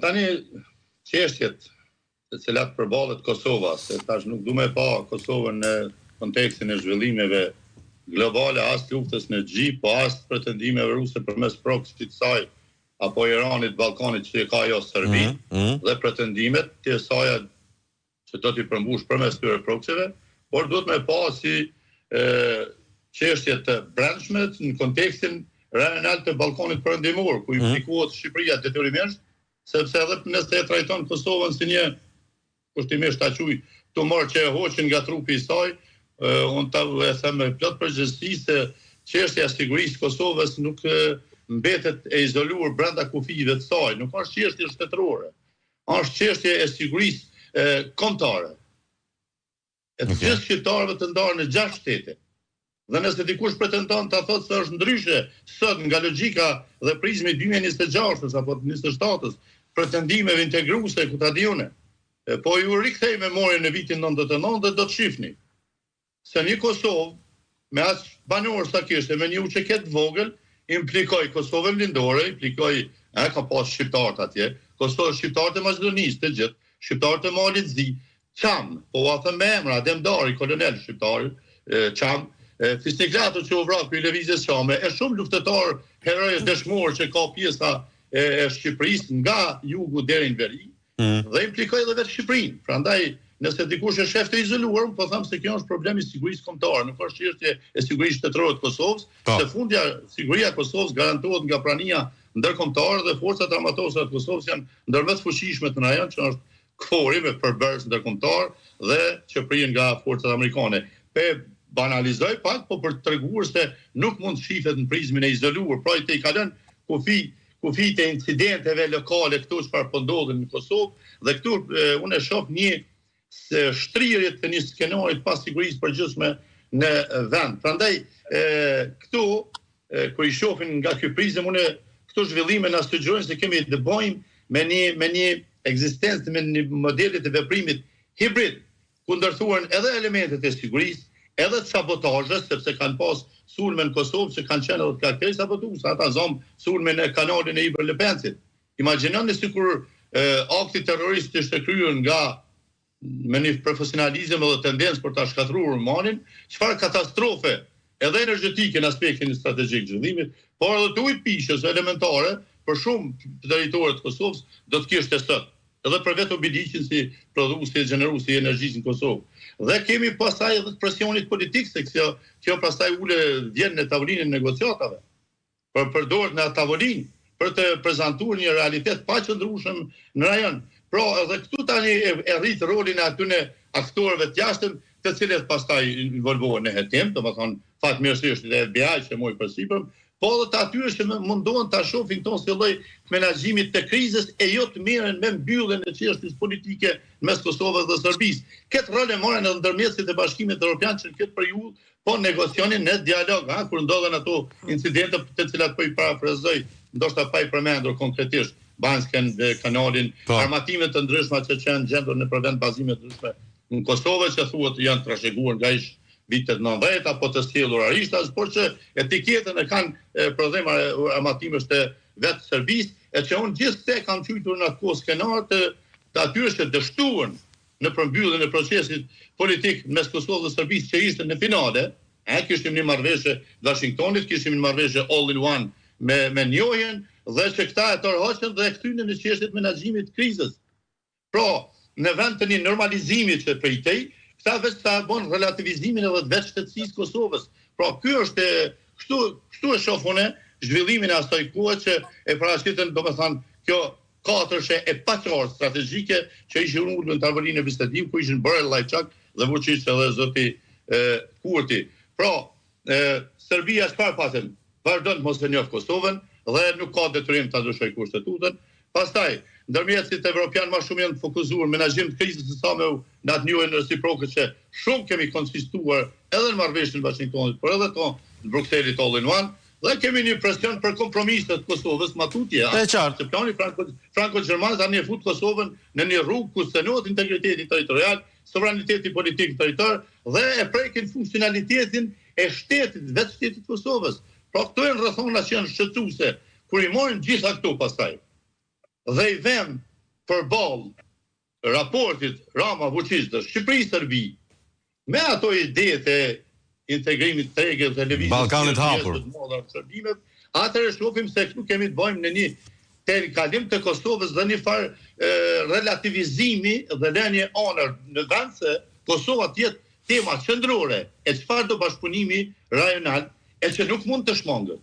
Tani çështjet të cilat përballet Kosova, se tash nuk du me pa Kosovën në kontekstin e zhvillimeve globale, as luftës në Xhi, po as pretendimeve ruse përmes proxy-t saj apo Iranit, Ballkanit që ka ajo Serbi, dhe pretendimet të saj që do t'i përmbush përmes këtyre proxyve, por duhet me pa si çështje të brendshme në kontekstin regional të Ballkanit Perëndimor, ku implikohet Shqipëria detyrimisht, sepse edhe nëse e trajton Kosovën si një kushtimisht ta quaj tumor që e hoqin nga trupi i saj, unë ta e them me plot përgjegjësi se çështja e sigurisë Kosovës nuk mbetet e izoluar brenda kufive të saj, nuk është çështje shtetërore. Është çështje e sigurisë kombëtare. E të gjithë shqiptarëve të ndarë në 6 shtete. Dhe nëse dikush pretendon ta thotë se është ndryshe sot nga logjika dhe prizmi 2026-s apo 27-s, pretendimeve integruese ku ta diune. Po ju rikthej memorien në vitin 99 dhe do të shihni se një Kosovë me aq banor sa kishte, me një uçeket vogël, implikoi Kosovën lindore, implikoi ka pas shqiptarët atje, Kosovë shqiptarët e Maqedonisë të gjithë, shqiptarët e Malit Zi, Çam, po u them me emra, Demdari, kolonel shqiptar, Çam, Fisniklato që u vrak për lëvizjes shame, e shumë luftëtar herojë dëshmor që ka pjesa e Shqipërisë nga jugu deri në veri, dhe implikoi edhe vetë Shqipërinë. Prandaj, nëse dikush e shef të izoluar, po them se kjo është problemi i sigurisë kombëtare, nuk është çështje e sigurisë shtetërore të Kosovës, se fundja siguria e Kosovës garantohet nga prania ndërkombëtare dhe forcat armatose të Kosovës janë ndër më të fuqishme në rajon, që është KFOR-i me përbërës ndërkombëtar dhe që prihen nga forcat amerikane. Banalizoj pak, po për të treguar se nuk mund të shifet në prizmin e izoluar, pra i kalon kufit e incidenteve lokale këtu çfarë po ndodhin në Kosovë, dhe këtu unë e shoh një shtrirje të një skenari pas sigurisë përgjithshme në vend. Prandaj këtu kur i shohin nga ky prizëm, unë këto zhvillime na sugjerojnë se kemi të bëjmë me një ekzistencë, me një modelit të veprimit hibrid, ku ndërthuan edhe elementet e sigurisë, edhe të sabotazhes, sepse kanë pas sulme në Kosovë që kanë qenë edhe të karakterisë sabotuese, ata zom sulme në kanalin e Iber Lepencit. Imagjinoni sikur akti terrorist ishte kryer nga me një profesionalizëm dhe tendencë për ta shkatruar Romanin, çfarë katastrofe edhe energjetike në aspektin strategjik zhvillimit, por edhe të ujpishës elementare për shumë territoret të Kosovës do të kishte sot. Edhe për vetë obligjin si prodhuesi e gjeneruesi i energjisë në Kosovë. Dhe kemi pastaj edhe presionit politik, se kjo pastaj vjen në tavolinën e negociatave, për përdorur në tavolinë për të prezantuar një realitet pa qëndrueshëm në rajon. Pra edhe këtu tani e rrit rolin e atyre aktorëve të jashtëm, të cilët pastaj involvohen në hetim, domethënë fatmirësisht edhe FBI që mori përsipër, po edhe të atyre që mundohen ta shohin këto si lloj menaxhimit të krizës e jo të merren me mbylljen e çështjes politike mes Kosovës dhe Serbisë. Këtë rol e morën edhe ndërmjetësit e Bashkimit Evropian që në këtë periudhë po negocionin në dialog, kur ndodhen ato incidente të cilat po i parafrazoj, ndoshta pa i përmendur konkretisht, Bansken dhe kanalin, armatime të ndryshme që janë gjendur në përvend bazime të ndryshme në Kosovë, që thuhet janë trashëguar nga ish vitet 90 apo të sjellur arishtas, por që etiketën e kanë prodhim armatimesh të vetë Serbisë, e që unë gjithsesi kam qytur në atë skenar të atyre që dështuan në përmbylljen e procesit politik mes Kosovës dhe Serbisë që ishte në finale, kishim një marrëveshje Washingtonit, kishim një marrëveshje all in one me njohjen, dhe që këta e tërhoqën dhe e kthyen në çështjet menaxhimit të krizës. Pra, në vend të një normalizimi që pritej, këta vetë ta bën relativizimin edhe të vetë shtetësisë Kosovës. Pra, ky është kështu e shoh unë zhvillimin e asaj kohe që e paraqiten, domethënë, kjo katërshe e paqartë strategjike që ishin ulur në tavolinë e bisedimit, ku ishin Borrell, Lajçak dhe Vučić edhe zoti Kurti. Pra, Serbia çfarë patën? Vazhdon të mos e njoh Kosovën dhe nuk ka detyrim ta ndryshojë kushtetutën. Pastaj, ndërmjetësit evropian më shumë janë fokusuar menaxhim të krizës së samë në atë njohjen reciproke që shumë kemi konsistuar edhe në marrëveshjen e Washingtonit, por edhe këto në Brukselit all in one, dhe kemi një presion për kompromise të Kosovës matutje. Se plani franko-gjerman tani e fut Kosovën në një rrugë ku stenohet integriteti territorial, sovraniteti politik territor dhe e prekin funksionalitetin e shtetit, vetë shtetit Kosovës. Pra këto janë rrethona që janë shqetësuese, kur i morën gjitha këto pastaj. Dhe i vëmë përballë raportit Rama-Vučić të Shqipëri-Serbi me ato idetë e integrimit tregë të televizionit Ballkanit hapur. Atëherë shohim se këtu kemi të bëjmë në një kalim të Kosovës dhe një farë relativizimi dhe lënie onër në vend se Kosova të jetë tema qendrore e çfarë do bashkëpunimi rajonal e që nuk mund të shmangët.